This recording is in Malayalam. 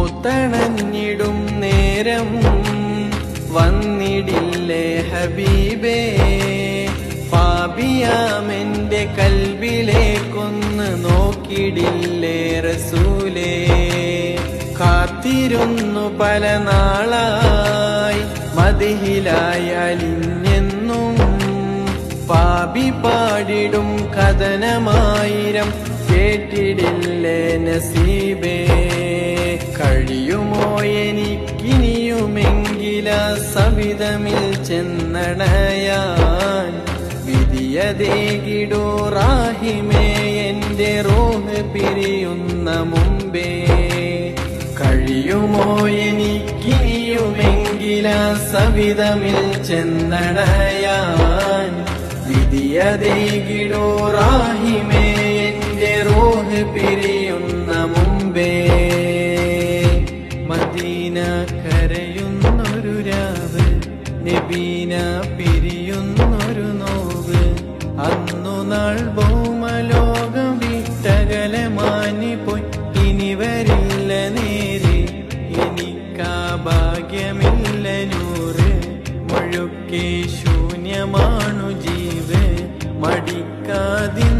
പൂത്തണഞ്ഞിടും നേരം വന്നിടില്ലേ ഹബീബേ, പാപിയാമെന്റെ കൽബിലേക്കൊന്ന് നോക്കിടില്ലേ റസൂലേ. കാത്തിരുന്നു പല നാളായി മദിഹിലായി അലിഞ്ഞെന്നും, പാപി പാടിടും കഥനമായിരം കേട്ടിടില്ലേ നസീബേ. കഴിയുമോ എനിക്കിനിയുമെങ്കില സവിധമിൽ ചെന്നണയാൻ, വിധിയതേകിടൂ റാഹിമേ എന്റെ റൂഹ് പിരിയുന്ന മുമ്പേ. കഴിയുമോ എനിക്കിനിയുമെങ്കില സവിധമിൽ ചെന്നണയാൻ, വിധിയതേകിടൂ റാഹിമേ എന്റെ റൂഹ് പിരിയുന്ന മുമ്പേ. മദീന കരയുന്നൊരു രാവ്, നബീന പിരിയുന്നൊരു നോവ്. അന്നു നാൾ ഭൗമലോകം വിട്ടകലമാനി പോയി, ഇനി വരില്ല നേര്. എനിക്കാ ഭാഗ്യമില്ല നൂറ്, മുഴുക്കെ ശൂന്യമാണു ജീവ്. മടിക്കാതിൻ